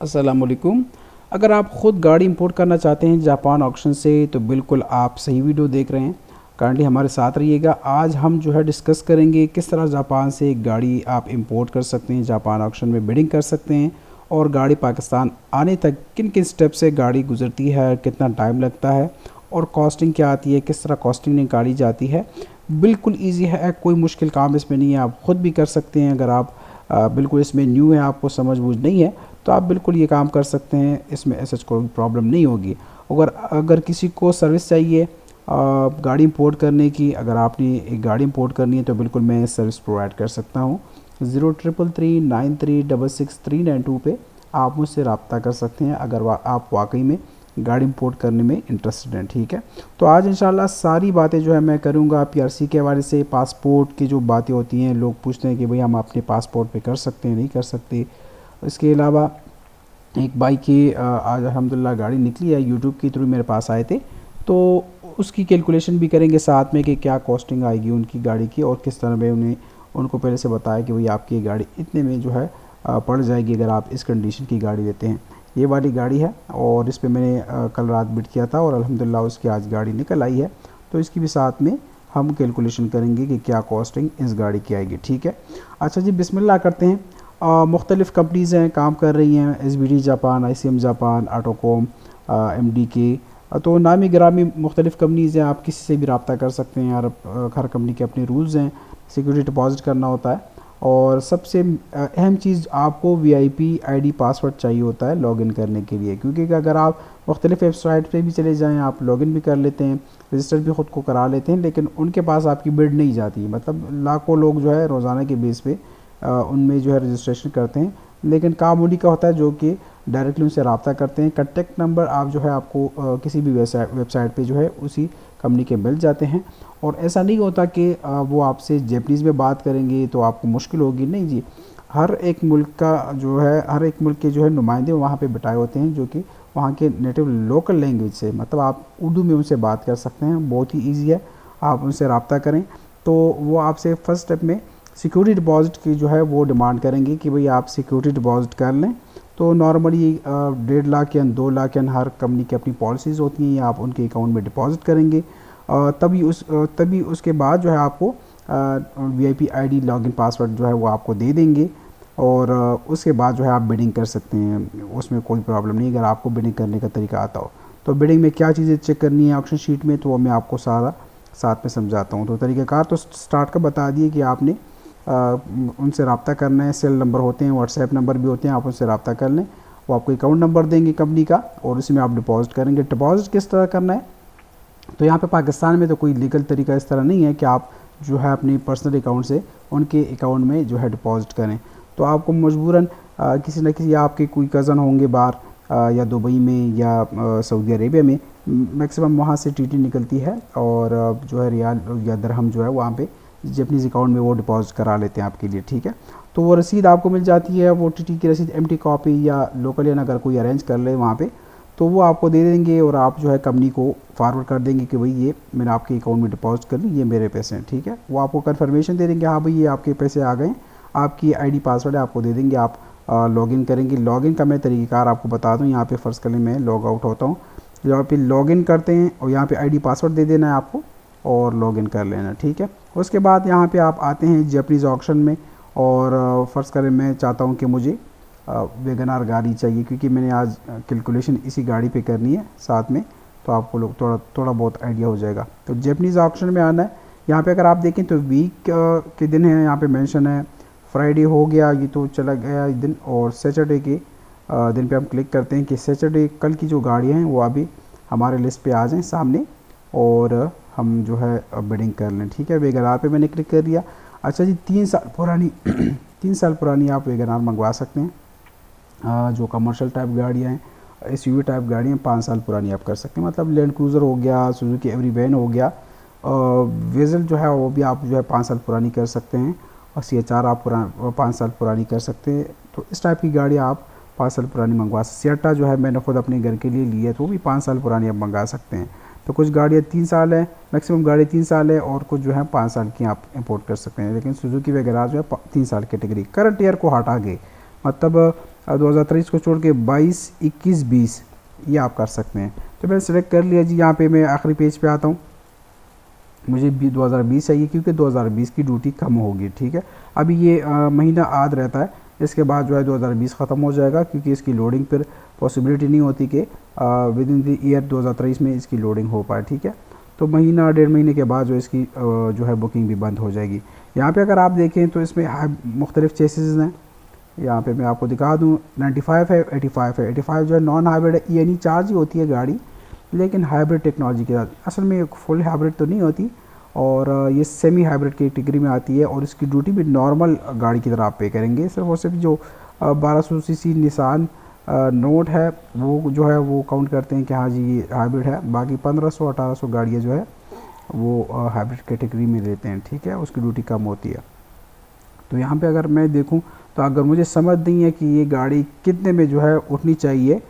अस्सलामुअलैकुम। अगर आप ख़ुद गाड़ी इंपोर्ट करना चाहते हैं जापान ऑक्शन से तो बिल्कुल आप सही वीडियो देख रहे हैं। काइंडली हमारे साथ रहिएगा। आज हम जो है डिस्कस करेंगे किस तरह जापान से एक गाड़ी आप इंपोर्ट कर सकते हैं, जापान ऑक्शन में बिडिंग कर सकते हैं और गाड़ी पाकिस्तान आने तक किन किन स्टेप से गाड़ी गुजरती है, कितना टाइम लगता है और कॉस्टिंग क्या आती है, किस तरह कॉस्टिंग निकाली जाती है। बिल्कुल ईजी है, कोई मुश्किल काम इसमें नहीं है, आप ख़ुद भी कर सकते हैं। अगर आप बिल्कुल इसमें न्यू है, आपको समझ बूझ नहीं है तो आप बिल्कुल ये काम कर सकते हैं, इसमें ऐसा कोई प्रॉब्लम नहीं होगी। अगर अगर किसी को सर्विस चाहिए गाड़ी इंपोर्ट करने की, अगर आपने एक गाड़ी इंपोर्ट करनी है तो बिल्कुल मैं सर्विस प्रोवाइड कर सकता हूँ। 033393669392 पे आप मुझसे रब्ता कर सकते हैं अगर आप वाकई में गाड़ी इंपोर्ट करने में इंटरेस्टेड हैं। ठीक है, तो आज इंशाल्लाह सारी बातें जो है मैं करूँगा पीआरसी के हवाले से। पासपोर्ट की जो बातें होती हैं, लोग पूछते हैं कि भाई हम अपने पासपोर्ट पे कर सकते हैं नहीं कर सकते। इसके अलावा एक बाइक की आज अल्हम्दुलिल्लाह गाड़ी निकली है, यूट्यूब के थ्रू मेरे पास आए थे, तो उसकी कैलकुलेशन भी करेंगे साथ में कि क्या कॉस्टिंग आएगी उनकी गाड़ी की और किस तरह में उनको पहले से बताया कि भाई आपकी गाड़ी इतने में जो है पड़ जाएगी अगर आप इस कंडीशन की गाड़ी लेते हैं। ये वाली गाड़ी है और इस पर मैंने कल रात बिड किया था और अल्हम्दुलिल्लाह उसकी आज गाड़ी निकल आई है, तो इसकी भी साथ में हम कैलकुलेशन करेंगे कि क्या कॉस्टिंग इस गाड़ी की आएगी। ठीक है, अच्छा जी बिस्मिल्लाह करते हैं। मुख्तलिफ़ कंपनीज़ हैं काम कर रही हैं, SBD Japan, ICM Japan, Autocomp, एमडीके, तो नामी गिरामी मुख्तलिफ़ कंपनीज़ हैं। आप किसी से भी रब्ता कर सकते हैं यार, हर कंपनी के अपने रूल्स हैं, सिक्योरिटी डिपॉजिट करना होता है और सबसे अहम चीज़ आपको वीआईपी आईडी पासवर्ड चाहिए होता है लॉगिन करने के लिए, क्योंकि अगर आप मुख्तलिफ़ वेबसाइट पे भी चले जाएं, आप लॉगिन भी कर लेते हैं, रजिस्टर भी ख़ुद को करा लेते हैं, लेकिन उनके पास आपकी बिड नहीं जाती। मतलब लाखों लोग जो है रोज़ाना के बेस पे उनमें जो है रजिस्ट्रेशन करते हैं, लेकिन काम उन्हीं का होता है जो कि डायरेक्टली उनसे रब्ता करते हैं। कॉन्टैक्ट नंबर आप जो है आपको किसी भी वेबसाइट पे जो है उसी कंपनी के मिल जाते हैं। और ऐसा नहीं होता कि वो आपसे जैपनीज़ में बात करेंगे तो आपको मुश्किल होगी, नहीं जी। हर एक मुल्क का जो है, हर एक मुल्क के जो है नुमाइंदे वहाँ पे बिठाए होते हैं जो कि वहाँ के नेटिव लोकल लैंग्वेज से, मतलब आप उर्दू में उनसे बात कर सकते हैं। बहुत ही ईजी है, आप उनसे रब्ता करें तो वो आपसे फ़र्स्ट स्टेप में सिक्योरिटी डिपॉज़िट की जो है वो डिमांड करेंगे कि भाई आप सिक्योरिटी डिपॉज़िट कर लें। तो नॉर्मली 1.5 लाख या 2 लाख या हर कंपनी की अपनी पॉलिसीज़ होती हैं, आप उनके अकाउंट में डिपॉज़िट करेंगे। तभी उसके बाद जो है आपको वीआईपी आईडी लॉगिन पासवर्ड जो है वो आपको दे देंगे और उसके बाद जो है आप बिडिंग कर सकते हैं, उसमें कोई प्रॉब्लम नहीं अगर आपको बिडिंग करने का तरीका आता हो। तो बिडिंग में क्या चीज़ें चेक करनी है ऑक्शन शीट में, तो वो मैं आपको सारा साथ में समझाता हूँ। तो तरीक़ाकार तो स्टार्ट का बता दिए कि आपने उनसे रब्ता करना है। सेल नंबर होते हैं, व्हाट्सएप नंबर भी होते हैं, आप उनसे रब्ता कर लें। वो आपको अकाउंट नंबर देंगे कंपनी का और उसमें आप डिपॉज़िट करेंगे। डिपॉज़िट किस तरह करना है, तो यहाँ पे पाकिस्तान में तो कोई लीगल तरीका इस तरह नहीं है कि आप जो है अपनी पर्सनल अकाउंट से उनके अकाउंट में जो है डिपॉज़िट करें। तो आपको मजबूरन किसी न किसी आपके कोई कज़न होंगे बाहर या दुबई में या सऊदी अरेबिया में, मैक्सिमम वहाँ से टीटी निकलती है और जो है रियाल या दरहम जो है वहाँ पे जैपनीज़ अकाउंट में वो डिपॉज़िट करा लेते हैं आपके लिए। ठीक है, तो वो रसीद आपको मिल जाती है, वो टीटी की रसीद एम्प्टी कॉपी या लोकल या अगर कोई अरेंज कर ले वहाँ पे तो वो आपको दे देंगे और आप जो है कंपनी को फॉरवर्ड कर देंगे कि भाई ये मैंने आपके अकाउंट में डिपॉजिट कर ली, ये मेरे पैसे हैं। ठीक है, वो आपको कन्फर्मेशन दे देंगे, हाँ भाई ये आपके पैसे आ गए, आपकी आईडी पासवर्ड है आपको दे देंगे, आप लॉगिन करेंगे। लॉगिन का मैं तरीक़ाकार आपको बता दूँ, यहाँ पे फ़र्ज़ कर लें मैं लॉग आउट होता हूँ, यहाँ पे लॉगिन करते हैं और यहाँ पे आईडी पासवर्ड दे देना है आपको और लॉगिन कर लेना। ठीक है, उसके बाद यहाँ पे आप आते हैं जापानीज़ ऑक्शन में और फ़र्ज़ करें मैं चाहता हूँ कि मुझे वैगन आर गाड़ी चाहिए, क्योंकि मैंने आज कैलकुलेशन इसी गाड़ी पे करनी है साथ में, तो आपको लोग थोड़ा बहुत आइडिया हो जाएगा। तो जापानीज़ ऑक्शन में आना है। यहाँ पे अगर आप देखें तो वीक के दिन है, यहाँ पे मेंशन है फ्राइडे हो गया, ये तो चला गया दिन, और सैटरडे के दिन पे हम क्लिक करते हैं कि सैटरडे कल की जो गाड़ियाँ हैं वो अभी हमारे लिस्ट पे आ जाएँ सामने और हम जो है बिडिंग कर लें। ठीक है, वैगन आर पे मैंने क्लिक कर दिया। अच्छा जी, 3 साल पुरानी 3 साल पुरानी आप वैगन आर मंगवा सकते हैं। जो कमर्शियल टाइप गाड़ियाँ हैं, एसयूवी टाइप गाड़ियाँ 5 साल पुरानी आप कर सकते हैं। मतलब लैंड क्रूज़र हो गया, सुजुकी एवरी वैन हो गया, वेज़ल जो है वो भी आप जो है 5 साल पुरानी कर सकते हैं और CHR आप 5 साल पुरानी कर सकते हैं। तो इस टाइप की गाड़ी आप 5 साल पुरानी मंगवा सकते। सिएटा जो है मैंने खुद अपने घर के लिए ली है, तो वो भी 5 साल पुरानी आप मंगा सकते हैं। तो कुछ गाड़ियाँ 3 साल है, मैक्सिमम गाड़ी 3 साल है और कुछ जो है 5 साल की आप इंपोर्ट कर सकते हैं। लेकिन सुजुकी वगैरह जो है 3 साल कैटेगरी करंट ईयर को हटा के, मतलब 2023 को छोड़ के 22, 21, 20 ये आप कर सकते हैं। तो मैंने सेलेक्ट कर लिया जी। यहाँ पे मैं आखिरी पेज पे आता हूँ। मुझे 2020 चाहिए क्योंकि 2020 की ड्यूटी कम होगी, ठीक है। अभी ये महीना आध रहता है, इसके बाद जो है 2020 ख़त्म हो जाएगा क्योंकि इसकी लोडिंग फिर पॉसिबिलिटी नहीं होती कि विद इन द ईयर 2023 में इसकी लोडिंग हो पाए, ठीक है। तो महीना 1.5 महीने के बाद जो इसकी जो है बुकिंग भी बंद हो जाएगी। यहाँ पे अगर आप देखें तो इसमें मुख्तलिफ चेसिस हैं। यहाँ पे मैं आपको दिखा दूँ, 95 है, 85 है। 85 जो है नॉन हाइब्रिड है, यानी चार्ज ही होती है गाड़ी लेकिन हाइब्रिड टेक्नोलॉजी के साथ। असल में फुल हाइब्रिड तो नहीं होती और ये सेमी हाइब्रिड की कैटेगरी में आती है और इसकी ड्यूटी भी नॉर्मल गाड़ी की तरह आप पे करेंगे। सिर्फ और सिर्फ जो 1200 सीसी निसान नोट है वो जो है वो काउंट करते हैं कि हाँ जी ये हाइब्रिड है। बाकी 1500-1800 गाड़ियाँ जो है वो हाइब्रिड कैटेगरी में लेते हैं, ठीक है। उसकी ड्यूटी कम होती है। तो यहाँ पे अगर मैं देखूँ तो अगर मुझे समझ नहीं है कि ये गाड़ी कितने में जो है उठनी चाहिए,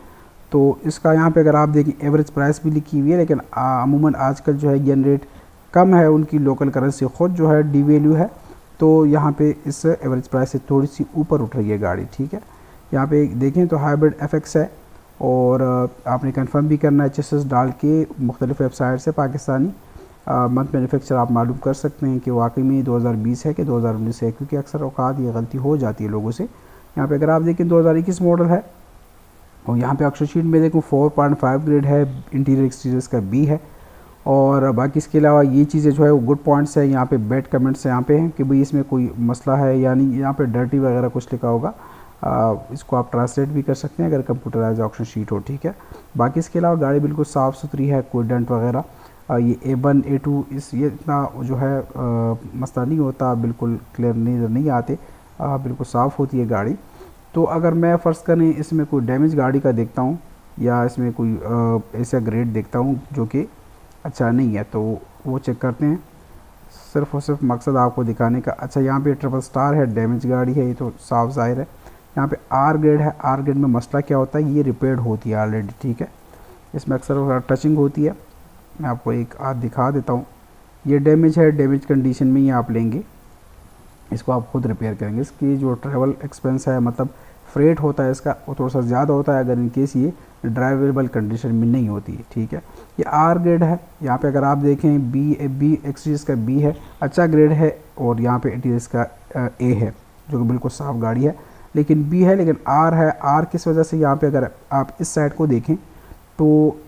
तो इसका यहाँ पे अगर आप देखें एवरेज प्राइस भी लिखी हुई है, लेकिन अमूमन आजकल जो है यन रेट कम है, उनकी लोकल करेंसी ख़ुद जो है डी वैल्यू है, तो यहाँ पे इस एवरेज प्राइस से थोड़ी सी ऊपर उठ रही है गाड़ी, ठीक है। यहाँ पे देखें तो हाइब्रिड FX है और आपने कंफर्म भी करना है चेसिस डाल के मुख्तलिफ वेबसाइट से। पाकिस्तानी मंथ मैन्युफैक्चर आप मालूम कर सकते हैं कि वाकई में 2020 है कि 2019 है, क्योंकि अक्सर औकात ये गलती हो जाती है लोगों से। यहाँ पे अगर आप देखें 2021 मॉडल है और यहाँ पे अक्षर शीट में देखूँ 4.5 ग्रेड है, इंटीरियर एक्सटीरियर्स का B है। और बाकी इसके अलावा ये चीज़ें जो है वो गुड पॉइंट्स है। यहाँ पे बैड कमेंट्स यहाँ पे हैं कि भाई इसमें कोई मसला है या नहीं। यहाँ पे डर्टी वगैरह कुछ लिखा होगा, इसको आप ट्रांसलेट भी कर सकते हैं अगर कंप्यूटराइज ऑप्शन शीट हो, ठीक है। बाकी इसके अलावा गाड़ी बिल्कुल साफ़ सुथरी है, कोई डेंट वगैरह ये A1 A2 ये इतना जो है मसला नहीं होता, बिल्कुल क्लियर नहीं आते, बिल्कुल साफ़ होती है गाड़ी। तो अगर मैं फ़र्ज़ करें इसमें कोई डैमेज गाड़ी का देखता हूँ या इसमें कोई ऐसा ग्रेड देखता हूँ जो कि अच्छा नहीं है, तो वो चेक करते हैं। सिर्फ़ और सिर्फ मकसद आपको दिखाने का। अच्छा यहाँ पे ट्रिपल स्टार है, डैमेज गाड़ी है, ये तो साफ ज़ाहिर है। यहाँ पे R ग्रेड है, R ग्रेड में मसला क्या होता है, ये रिपेयर्ड होती है ऑलरेडी, ठीक है। इसमें अक्सर टचिंग होती है। मैं आपको एक आध दिखा देता हूँ। ये डैमेज है, डैमेज कंडीशन में ही आप लेंगे, इसको आप खुद रिपेयर करेंगे। इसकी जो ट्रैवल एक्सपेंस है, मतलब फ्रेट होता है इसका, वो थोड़ा सा ज़्यादा होता है अगर इन केस ये ड्राइवेबल कंडीशन में नहीं होती, ठीक है। ये R ग्रेड है। यहाँ पे अगर आप देखें बी एक्सटीरियर्स का B है, अच्छा ग्रेड है। और यहाँ पे इंटीरियर्स का A है जो कि बिल्कुल साफ़ गाड़ी है, लेकिन B है लेकिन R है। R किस वजह से, यहाँ पे अगर आप इस साइड को देखें तो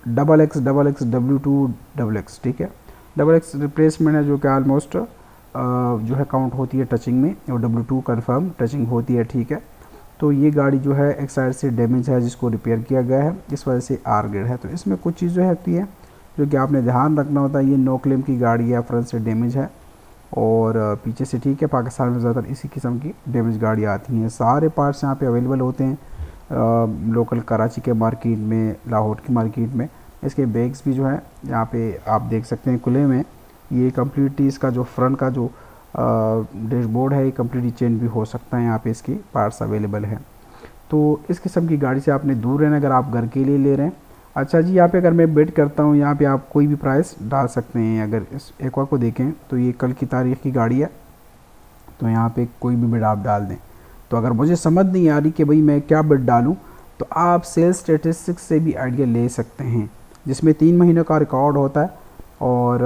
XX W2 XX, ठीक है। XX रिप्लेसमेंट है जो कि आलमोस्ट जो है काउंट होती है टचिंग में, और W2 कंफर्म टचिंग होती है, ठीक है। तो ये गाड़ी जो है एक साइड से डैमेज है जिसको रिपेयर किया गया है, इस वजह से R ग्रेड है। तो इसमें कुछ चीज़ें होती हैं जो कि आपने ध्यान रखना होता है। ये नो क्लेम की गाड़ी है, फ्रंट से डैमेज है और पीछे से ठीक है। पाकिस्तान में ज़्यादातर इसी किस्म की डैमेज गाड़ियाँ आती हैं। सारे पार्ट्स यहाँ पे अवेलेबल होते हैं लोकल कराची के मार्केट में, लाहौर की मार्केट में। इसके बैग्स भी जो है यहाँ पे आप देख सकते हैं खुले में। ये कम्प्लीटली इसका जो फ्रंट का जो डैशबोर्ड है ये कम्प्लीटली चेंज भी हो सकता है, यहाँ पे इसके पार्ट्स अवेलेबल हैं। तो इस किस्म की गाड़ी से आपने दूर रहना अगर आप घर के लिए ले रहे हैं। अच्छा जी, यहाँ पे अगर मैं बिड करता हूँ, यहाँ पे आप कोई भी प्राइस डाल सकते हैं। अगर इस एक्वा को देखें तो ये कल की तारीख की गाड़ी है, तो यहाँ पे कोई भी बिड आप डाल दें। तो अगर मुझे समझ नहीं आ रही कि भाई मैं क्या बिड डालूँ, तो आप सेल्स स्टेटिस्टिक्स से भी आइडिया ले सकते हैं, जिसमें 3 महीनों का रिकॉर्ड होता है। और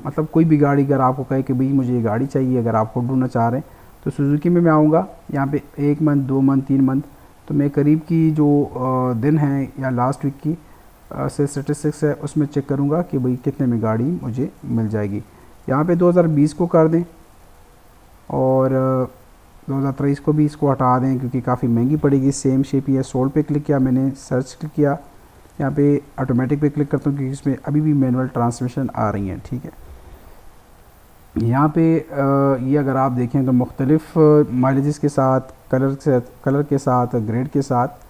मतलब कोई भी गाड़ी अगर आपको कहे कि भाई मुझे ये गाड़ी चाहिए, अगर आप खुद ढूंढना चाह रहे हैं, तो सुजुकी में मैं आऊँगा। यहाँ पे 1 मंथ 2 मंथ 3 मंथ, तो मैं करीब की जो दिन है या लास्ट वीक की सेल्स स्टेटिस्टिक्स है उसमें चेक करूँगा कि भाई कितने में गाड़ी मुझे मिल जाएगी। यहाँ पे 2020 को कर दें और 2023 को भी इसको हटा दें क्योंकि काफ़ी महंगी पड़ेगी। सेम शेप ही है। सोल्ड पे क्लिक किया मैंने, सर्च क्लिक किया, यहाँ पे ऑटोमेटिक पे क्लिक करता हूँ क्योंकि इसमें अभी भी मैनुअल ट्रांसमिशन आ रही हैं, ठीक है। यहाँ पे ये अगर आप देखें तो मुख्तलिफ माइलेजेस के साथ, कलर के साथ, ग्रेड के साथ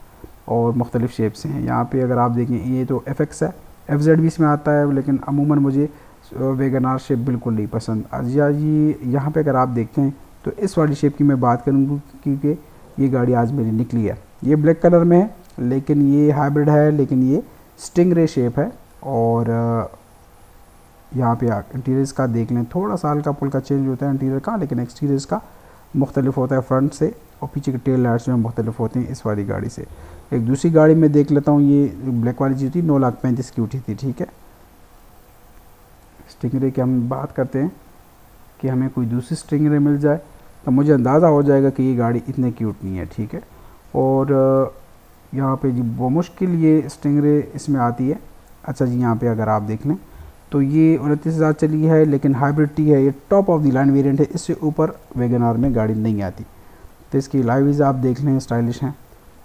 और मुख्तलिफ शेप्स हैं। यहाँ पे अगर आप देखें ये तो FX है, FZ भी इसमें आता है, लेकिन अमूमन मुझे वैगनार शेप बिल्कुल नहीं पसंद। अजिया जी यहाँ पे अगर आप देखते हैं तो इस वाली शेप की मैं बात करूँगी क्योंकि ये गाड़ी आज मेरी निकली है। ये ब्लैक कलर में है लेकिन ये हाइब्रिड है, लेकिन ये स्टिंगरे शेप है। और यहाँ पे इंटीरियर्स का देख लें, थोड़ा सा हल्का फुल्का चेंज होता है इंटीरियर का, लेकिन एक्सटीरियर्स का मुख्तलिफ होता है फ्रंट से, और पीछे के टेल लाइट्स जो है मुख्तलिफ होते हैं इस वाली गाड़ी से। एक दूसरी गाड़ी में देख लेता हूँ, ये ब्लैक वाली जो थी 9,35,000 की उठी थी, ठीक है। स्टिंगरे की हम बात करते हैं कि हमें कोई दूसरी स्टिंगरे मिल जाए तो मुझे अंदाज़ा हो जाएगा कि ये गाड़ी इतने की उठनी है, ठीक है। और यहाँ पे जी वो मुश्किल ये स्टिंगरे इसमें आती है। अच्छा जी, यहाँ पे अगर आप देख लें तो ये 29,000 चली है, लेकिन हाइब्रिड टी है, ये top of the line variant है, इससे ऊपर वैगन आर में गाड़ी नहीं आती। तो इसकी लाइव्स आप देख लें स्टाइलिश हैं,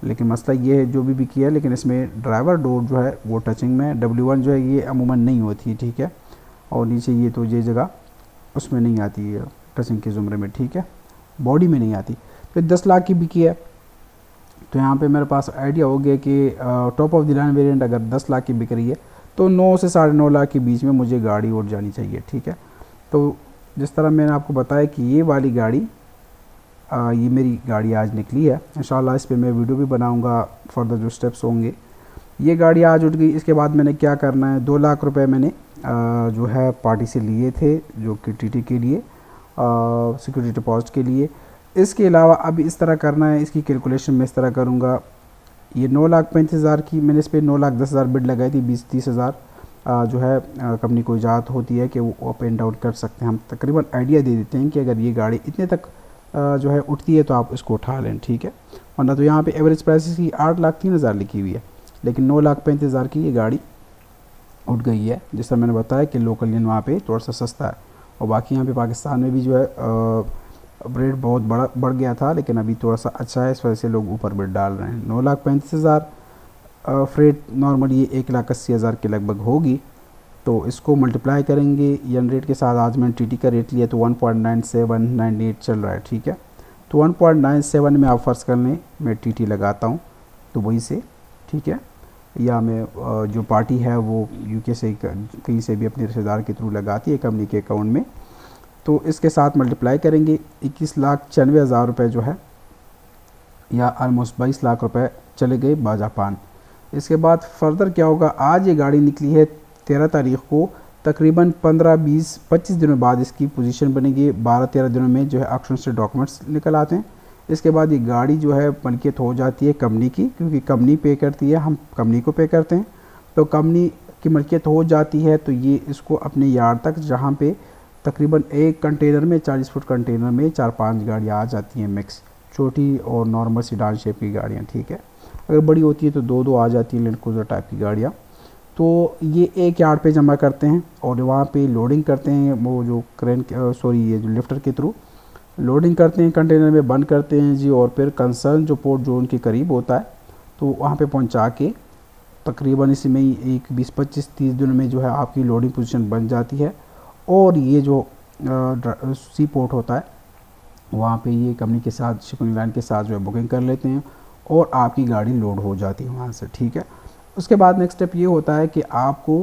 लेकिन मसला ये है जो भी किया है, लेकिन इसमें ड्राइवर डोर जो है वो टचिंग में, W1 जो है ये अमूमन नहीं होती है, ठीक है। और नीचे ये तो ये जगह उसमें नहीं आती है टचिंग के ज़ुमरे में, ठीक है, बॉडी में नहीं आती। फिर 10 लाख की बिकी है, तो यहाँ पे मेरे पास आइडिया हो गया कि top of the line variant अगर 10 लाख की बिक रही है तो 9 से 9.5 लाख के बीच में मुझे गाड़ी और जानी चाहिए, ठीक है। तो जिस तरह मैंने आपको बताया कि ये वाली गाड़ी ये मेरी गाड़ी आज निकली है, इंशाल्लाह इस पे मैं वीडियो भी बनाऊंगा, फर्दर जो स्टेप्स होंगे। ये गाड़ी आज उठ गई। इसके बाद मैंने क्या करना है, 2 लाख रुपए मैंने जो है पार्टी से लिए थे, जो कि टीटी के लिए सिक्योरिटी डिपॉजिट के लिए। इसके अलावा अब इस तरह करना है, इसकी कैलकुलेशन मैं इस तरह करूँगा। ये 9,35,000 की मैंने इस पर 9,10,000 बिड लगाई थी, 20-30 हज़ार जो है कंपनी को इजाज़त होती है कि वो अप एंड डाउन कर सकते हैं। हम तकरीबन आइडिया दे देते हैं कि अगर ये गाड़ी इतने तक जो है उठती है तो आप इसको उठा लें, ठीक है। वरना तो यहाँ पे एवरेज प्राइस की 8,03,000 लिखी हुई है, लेकिन 9,35,000 की ये गाड़ी उठ गई है। जैसा मैंने बताया कि लोकल इन वहाँ पे थोड़ा सा सस्ता है, और बाकी यहाँ पे पाकिस्तान में भी जो है रेट बहुत बढ़ गया था, लेकिन अभी थोड़ा सा अच्छा है, इस वजह से लोग ऊपर बिड डाल रहे हैं। 9,35,000 फ्रेट नॉर्मली ये 1,80,000 के लगभग होगी। तो इसको मल्टीप्लाई करेंगे यन रेट के साथ, आज मैंने टीटी का रेट लिया तो 1.9798 चल रहा है, ठीक है। तो 1.97 में आप फ़र्ज़ कर लें मैं टीटी लगाता हूँ दुबई से, ठीक है, या मैं जो पार्टी है वो यूके से कहीं से भी अपने रिश्तेदार के थ्रू लगाती है कंपनी के अकाउंट में, तो इसके साथ मल्टीप्लाई करेंगे 21,96,000 रुपये जो है, या आलमोस्ट 22 लाख रुपए चले गए बाजापान। इसके बाद फर्दर क्या होगा, आज ये गाड़ी निकली है 13 तारीख़ को, तकरीबन 15-20-25 दिनों बाद इसकी पोजीशन बनेगी। 12-13 दिनों में जो है ऑक्शन से डॉक्यूमेंट्स निकल आते हैं। इसके बाद ये गाड़ी जो है मलकियत हो जाती है कंपनी की, क्योंकि कंपनी पे करती है, हम कंपनी को पे करते हैं। तो कंपनी की मलकियत हो जाती है तो ये इसको अपने यार्ड तक, जहाँ पे तकरीबन एक कंटेनर में 40 फुट कंटेनर में 4-5 गाड़ियाँ आ जाती हैं, मिक्स छोटी और नॉर्मल सीडान शेप की गाड़ियाँ, ठीक है। अगर बड़ी होती है तो 2-2 आ जाती हैं लैंड क्रूज़र टाइप की गाड़ियाँ। तो ये एक यार्ड पे जमा करते हैं और वहाँ पे लोडिंग करते हैं, वो जो क्रेन ये जो लिफ्टर के थ्रू लोडिंग करते हैं, कंटेनर में बंद करते हैं जी, और फिर कंसर्न जो पोर्ट जो उनके करीब होता है तो वहाँ पे पहुँचा के तकरीबन इसी में ही 20-25-30 दिनों में जो है आपकी लोडिंग पोजीशन बन जाती है। और ये जो सी पोर्ट होता है वहाँ पे ये कंपनी के साथ, शिपिंग लाइन के साथ जो है बुकिंग कर लेते हैं और आपकी गाड़ी लोड हो जाती है वहाँ से, ठीक है। उसके बाद नेक्स्ट स्टेप ये होता है कि आपको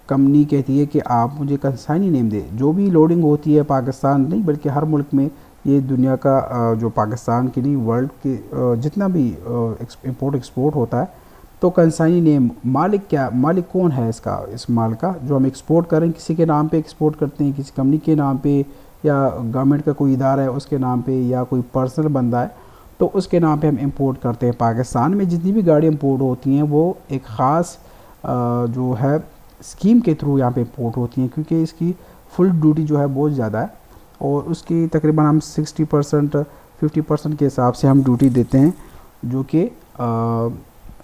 कंपनी कहती है कि आप मुझे कंसाइनी नेम दे। जो भी लोडिंग होती है पाकिस्तान नहीं बल्कि हर मुल्क में, ये दुनिया का जो पाकिस्तान की नहीं वर्ल्ड के जितना भी इंपोर्ट एक्सपोर्ट होता है, तो कंसाइनी नेम, मालिक कौन है इसका, इस माल का जो हम एक्सपोर्ट करें, किसी के नाम पे एक्सपोर्ट करते हैं, किसी कंपनी के नाम पे, या गवर्नमेंट का कोई इदारा है उसके नाम पे, या कोई पर्सनल बंदा है तो उसके नाम पे हम इंपोर्ट करते हैं। पाकिस्तान में जितनी भी गाड़ी इंपोर्ट होती हैं वो एक ख़ास जो है स्कीम के थ्रू यहाँ पे इंपोर्ट होती हैं, क्योंकि इसकी फुल ड्यूटी जो है बहुत ज़्यादा है, और उसकी तकरीबन हम 60% 50% के हिसाब से हम ड्यूटी देते हैं,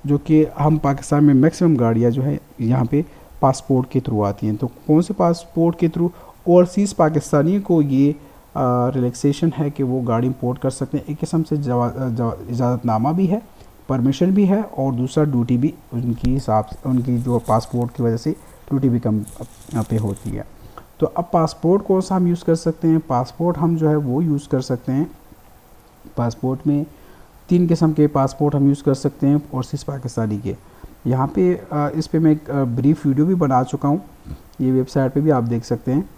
जो कि हम पाकिस्तान में मैक्सिमम गाड़ियाँ जो है यहाँ पे पासपोर्ट के थ्रू आती हैं। तो कौन से पासपोर्ट के थ्रू, ओवरसीज़ पाकिस्तानियों को ये रिलैक्सेशन है कि वो गाड़ी इंपोर्ट कर सकते हैं। एक किस्म से इजाज़तनामा भी है, परमिशन भी है, और दूसरा ड्यूटी भी उनकी हिसाब से, उनकी जो पासपोर्ट की वजह से ड्यूटी भी कम पे होती है। तो अब पासपोर्ट कौन सा हम यूज़ कर सकते हैं, पासपोर्ट हम जो है वो यूज़ कर सकते हैं। पासपोर्ट में 3 किस्म के पासपोर्ट हम यूज़ कर सकते हैं ओवरसीज़ पाकिस्तानी के। यहाँ पे इस पे मैं एक ब्रीफ वीडियो भी बना चुका हूँ, ये वेबसाइट पे भी आप देख सकते हैं।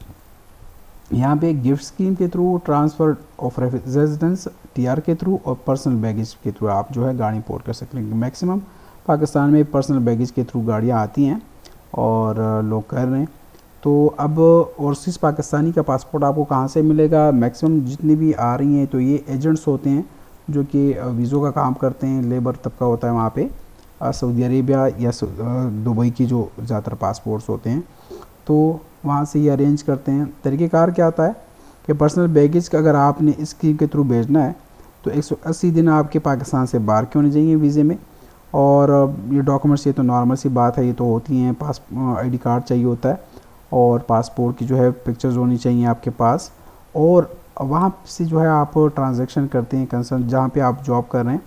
यहाँ पे गिफ्ट स्कीम के through, transfer of residence TR के थ्रू, और पर्सनल बैगेज के थ्रू आप जो है गाड़ी इंपोर्ट कर सकते हैं। मैक्सिमम पाकिस्तान में पर्सनल बैगेज के थ्रू गाड़ियाँ आती हैं और लोग कर रहे हैं। तो अब ओवरसीज़ पाकिस्तानी का पासपोर्ट आपको कहाँ से मिलेगा? मैक्सिमम जितनी भी आ रही हैं तो ये एजेंट्स होते हैं जो कि वीज़ों का काम करते हैं, लेबर तबका होता है वहाँ पे सऊदी अरेबिया या दुबई की जो ज़्यादातर पासपोर्ट्स होते हैं, तो वहाँ से ये अरेंज करते हैं। तरीक़ेकार क्या होता है कि पर्सनल बैगेज का अगर आपने इस स्कीम के थ्रू भेजना है तो 180 दिन आपके पाकिस्तान से बाहर के होने चाहिए वीज़े में। और ये डॉक्यूमेंट्स, ये तो नॉर्मल सी बात है, ये तो होती हैं। आईडी कार्ड चाहिए होता है और पासपोर्ट की जो है पिक्चर्स होनी चाहिए आपके पास। और वहाँ से जो है आप ट्रांजैक्शन करते हैं कंसर्न जहाँ पे आप जॉब कर रहे हैं,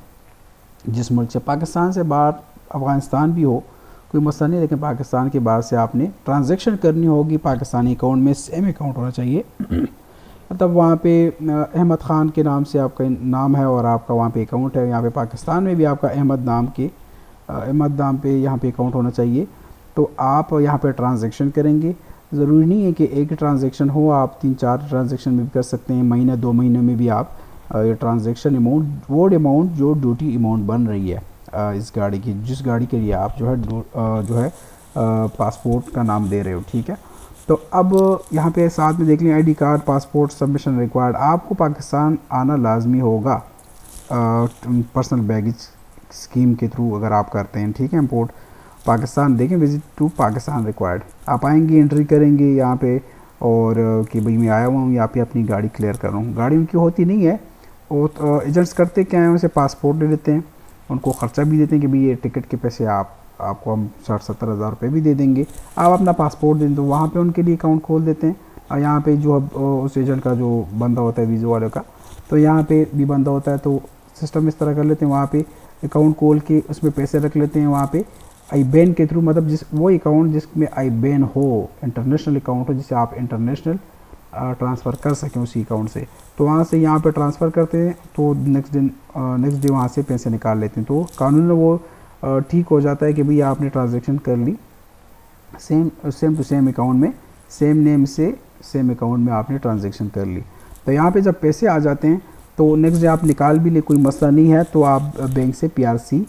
जिस मुल्क से, पाकिस्तान से बाहर अफ़गानिस्तान भी हो कोई मसला नहीं, लेकिन पाकिस्तान के बाहर से आपने ट्रांजैक्शन करनी होगी पाकिस्तानी अकाउंट में, सेम अकाउंट होना चाहिए। मतलब वहाँ पे अहमद ख़ान के नाम से आपका नाम है और आपका वहाँ पे अकाउंट है। यहाँ पे पाकिस्तान में भी आपका अहमद नाम पे यहाँ पे अकाउंट होना चाहिए। तो आप यहाँ पे ट्रांजैक्शन करेंगे। ज़रूरी नहीं है कि एक ही ट्रांजैक्शन हो, आप 3-4 ट्रांजैक्शन में भी कर सकते हैं। महीना 2 महीने में भी आप ये ट्रांजैक्शन अमाउंट, वो अमाउंट जो ड्यूटी अमाउंट बन रही है इस गाड़ी की, जिस गाड़ी के लिए आप जो है पासपोर्ट का नाम दे रहे हो, ठीक है। तो अब यहाँ पे साथ में देख लें ID card, passport submission required. आपको पाकिस्तान आना लाजमी होगा पर्सनल बैगेज स्कीम के थ्रू अगर आप करते हैं, ठीक है। इंपोर्ट पाकिस्तान, देखें विज़िट टू पाकिस्तान रिक्वायर्ड। आप आएंगे, एंट्री करेंगे यहाँ पे और कि भाई मैं आया हुआ हूँ यहाँ पे अपनी गाड़ी क्लियर कर रहा हूँ। गाड़ी उनकी होती नहीं है, वो एजेंट्स करते क्या हैं, उनसे पासपोर्ट ले लेते हैं, उनको ख़र्चा भी देते हैं कि भाई ये टिकट के पैसे आपको हम 60-70 हज़ार रुपये भी दे देंगे, आप अपना पासपोर्ट दें। तो वहाँ पे उनके लिए अकाउंट खोल देते हैं। और यहाँ पे जो अब उस एजेंट का जो बंदा होता है वीज़ा वाले का, तो यहाँ पे भी बंदा होता है, तो सिस्टम इस तरह कर लेते हैं, वहाँ पे अकाउंट खोल के उसमें पैसे रख लेते हैं। वहाँ पे आईबैन के थ्रू, मतलब वो अकाउंट जिसमें आईबैन हो, इंटरनेशनल अकाउंट हो, जिसे आप इंटरनेशनल ट्रांसफ़र कर सकें उसी अकाउंट से, तो वहाँ से यहाँ पे ट्रांसफ़र करते हैं। तो नेक्स्ट डे वहाँ से पैसे निकाल लेते हैं। तो कानून वो ठीक हो जाता है कि भाई आपने ट्रांजैक्शन कर ली, सेम टू सेम अकाउंट में, सेम नेम से सेम अकाउंट में आपने ट्रांजैक्शन कर ली। तो यहाँ पे जब पैसे आ जाते हैं तो नेक्स्ट डे आप निकाल भी ले, कोई मसला नहीं है। तो आप बैंक से PRC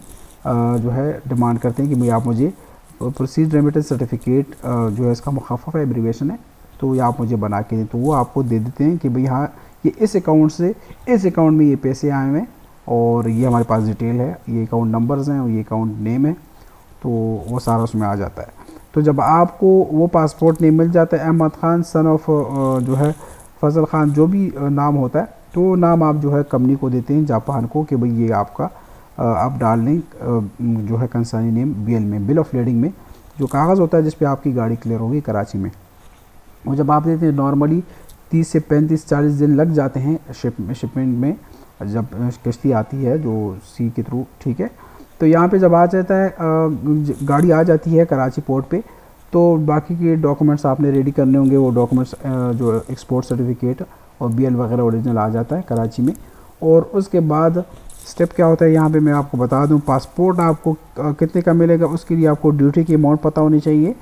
जो है डिमांड करते हैं कि भाई आप मुझे प्रोसीड रेमिटेंस सर्टिफिकेट जो है इसका मुखफ़फ़ एब्रीवेशन है, तो ये आप मुझे बना के दें। तो वो आपको दे देते हैं कि भाई हाँ, ये इस अकाउंट से इस अकाउंट में ये पैसे आए हुए हैं और ये हमारे पास डिटेल है, ये अकाउंट नंबर्स हैं और ये अकाउंट नेम है, तो वो सारा उसमें आ जाता है। तो जब आपको वो पासपोर्ट नेम मिल जाता है, अहमद ख़ान सन ऑफ जो है फजल ख़ान, जो भी नाम होता है, तो नाम आप जो है कंपनी को देते हैं, जापान को, कि भाई ये आपका आप डाल लें जो है कंसानी नेम BL में, बिल ऑफ लेडिंग में, जो कागज़ होता है जिस पे आपकी गाड़ी क्लियर होगी कराची में। और जब आप देते हैं नॉर्मली 30 से 35-40 दिन लग जाते हैं शिपमेंट में, जब कश्ती आती है जो सी के थ्रू, ठीक है। तो यहाँ पे जब आ जाता है गाड़ी आ जाती है कराची पोर्ट पे, तो बाकी के डॉक्यूमेंट्स आपने रेडी करने होंगे। वो डॉक्यूमेंट्स जो एक्सपोर्ट सर्टिफिकेट और BL वगैरह ओरिजिनल आ जाता है कराची में। और उसके बाद स्टेप क्या होता है यहाँ पे मैं आपको बता दूँ। पासपोर्ट आपको कितने का मिलेगा, उसके लिए आपको ड्यूटी की अमाउंट पता होनी चाहिए।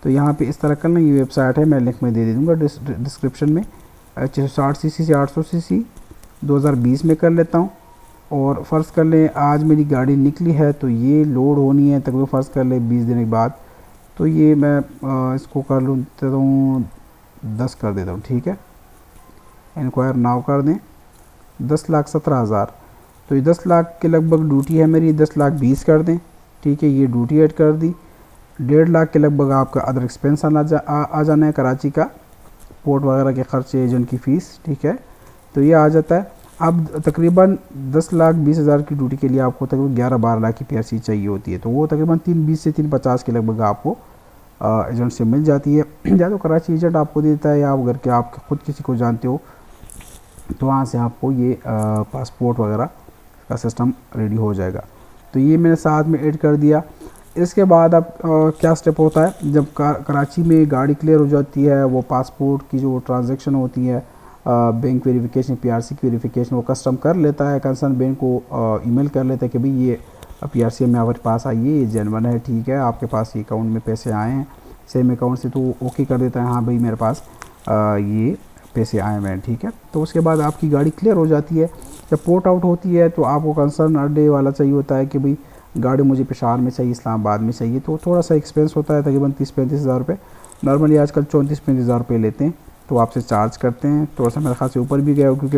तो यहाँ पे इस तरह कर लें, ये वेबसाइट है, मैं लिंक में दे दूँगा डिस्क्रिप्शन में। 660 cc से 800 cc 2020 में कर लेता हूँ। और फ़र्ज़ कर लें आज मेरी गाड़ी निकली है, तो ये लोड होनी है तकरीबन फ़र्ज़ कर लें 20 दिन के बाद, तो ये मैं इसको कर लूँ देता हूँ 10 कर देता हूँ, ठीक है। इंक्वायर नाव कर दें 10,17,000, तो ये 10 लाख के लगभग ड्यूटी है मेरी, 10,20,000 कर दें, ठीक है। ये ड्यूटी ऐड कर दी। 1.5 लाख के लगभग आपका अदर एक्सपेंस आ जाना है, कराची का पोर्ट वगैरह के ख़र्चे, एजेंट की फ़ीस, ठीक है। तो ये आ जाता है। अब तकरीबन 10,20,000 की ड्यूटी के लिए आपको तकरीबन 11-12 लाख की PRC चाहिए होती है, तो वो तकरीबन 320 से 350 के लगभग आपको एजेंट से मिल जाती है। या तो कराची एजेंट आपको देता है, या आप अगर के आप खुद किसी को जानते हो तो वहाँ से आपको ये पासपोर्ट वगैरह का सिस्टम रेडी हो जाएगा। तो ये मैंने साथ में ऐड कर दिया। इसके बाद अब क्या स्टेप होता है, जब कराची में गाड़ी क्लियर हो जाती है, वो पासपोर्ट की जो ट्रांजैक्शन होती है, बैंक वेरिफिकेशन, PRC की वेरिफिकेशन वो कस्टम कर लेता है, कंसर्न बैंक को ईमेल कर लेता है कि भाई ये PRC में हमारे पास आई है, ये जेन्युइन है, ठीक है, आपके पास ये अकाउंट में पैसे आए हैं सेम अकाउंट से, तो ओके कर देता है, हाँ भाई मेरे पास ये पैसे आए हुए हैं, ठीक है। तो उसके बाद आपकी गाड़ी क्लियर हो जाती है। जब पोर्ट आउट होती है तो आपको कंसर्न अड्डे वाला चाहिए होता है कि भाई गाड़ी मुझे पेशावर में चाहिए, इस्लामाबाद में चाहिए, तो थोड़ा सा एक्सपेंस होता है तकरीबन 30-35 हज़ार रुपये। नॉर्मली आजकल 34-35 हज़ार रुपये लेते हैं, तो आपसे चार्ज करते हैं। थोड़ा सा मेरे ख्याल से ऊपर भी गया हो क्योंकि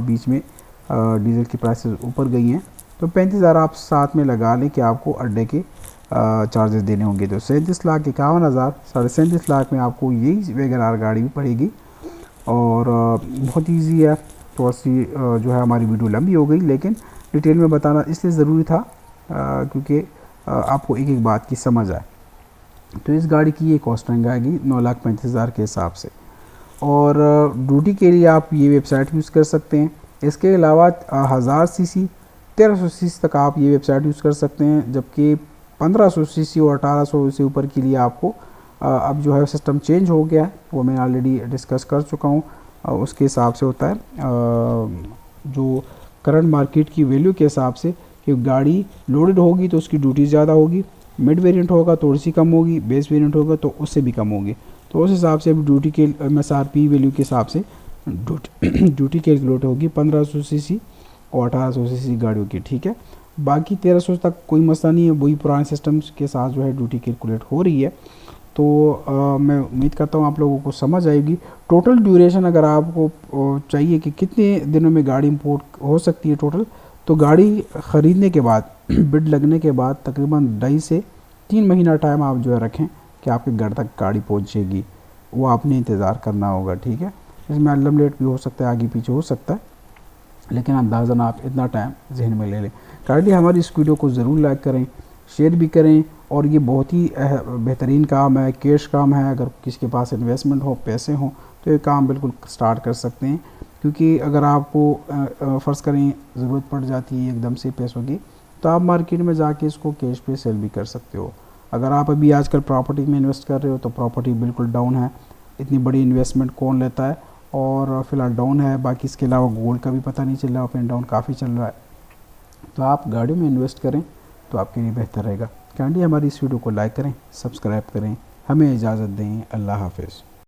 बीच में डीजल की प्राइसेस ऊपर गई हैं, तो 35 हज़ार आप साथ में लगा लें कि आपको अड्डे के चार्जेस देने होंगे। तो 37,51,000, 37.5 में आपको यही वैगन आर गाड़ी भी पड़ेगी। और बहुत ईजी है। थोड़ा सी जो है हमारी वीडियो लंबी हो गई, लेकिन डिटेल में बताना इसलिए ज़रूरी था क्योंकि आपको एक एक बात की समझ आए। तो इस गाड़ी की ये कॉस्टिंग आएगी 9,35,000 के हिसाब से। और ड्यूटी के लिए आप ये वेबसाइट यूज़ कर सकते हैं। इसके अलावा 1000 सीसी 1300 सीसी तक आप ये वेबसाइट यूज़ कर सकते हैं, जबकि 1500 सीसी और 1800 से ऊपर के लिए आपको अब जो है सिस्टम चेंज हो गया है, वो मैं ऑलरेडी डिस्कस कर चुका हूँ। उसके हिसाब से होता है जो करंट मार्केट की वैल्यू के हिसाब से कि गाड़ी लोडेड होगी तो उसकी ड्यूटी ज़्यादा होगी, मिड वेरिएंट होगा थोड़ी सी कम होगी, बेस वेरिएंट होगा तो उससे भी कम होगी। तो उस हिसाब से अभी ड्यूटी के MSRP वैल्यू के हिसाब से ड्यूटी कैलकुलेट होगी 1500 सीसी और 1800 सीसी गाड़ियों की, ठीक है। बाकी 1300 तक कोई मसला नहीं है, वही पुराने सिस्टम्स के साथ जो है ड्यूटी कैलकुलेट हो रही है। तो मैं उम्मीद करता हूँ आप लोगों को समझ आएगी। टोटल ड्यूरेशन अगर आपको चाहिए कि कितने दिनों में गाड़ी इंपोर्ट हो सकती है टोटल, तो गाड़ी ख़रीदने के बाद बिड लगने के बाद तकरीबन 2.5 से 3 महीना टाइम आप जो है रखें कि आपके घर तक गाड़ी पहुँचेगी। वो आपने इंतज़ार करना होगा, ठीक है। इसमें अल्लम लेट भी हो सकता है, आगे पीछे हो सकता है, लेकिन अंदाज़न आप इतना टाइम जहन में ले लें। काइंडली हमारी इस वीडियो को ज़रूर लाइक करें, शेयर भी करें। और ये बहुत ही बेहतरीन काम है, कैश काम है। अगर किसी के पास इन्वेस्टमेंट हो, पैसे हों, तो ये काम बिल्कुल स्टार्ट कर सकते हैं। क्योंकि अगर आपको फ़र्ज़ करें ज़रूरत पड़ जाती है एकदम से पैसों की, तो आप मार्केट में जाके इसको कैश पे सेल भी कर सकते हो। अगर आप अभी आजकल प्रॉपर्टी में इन्वेस्ट कर रहे हो तो प्रॉपर्टी बिल्कुल डाउन है, इतनी बड़ी इन्वेस्टमेंट कौन लेता है, और फ़िलहाल डाउन है। बाकी इसके अलावा गोल्ड का भी पता नहीं चल रहा, अप एंड डाउन काफ़ी चल रहा है। तो आप गाड़ियों में इन्वेस्ट करें तो आपके लिए बेहतर रहेगा। काइंडली हमारी इस वीडियो को लाइक करें, सब्सक्राइब करें। हमें इजाज़त दें। अल्लाह हाफ़िज़।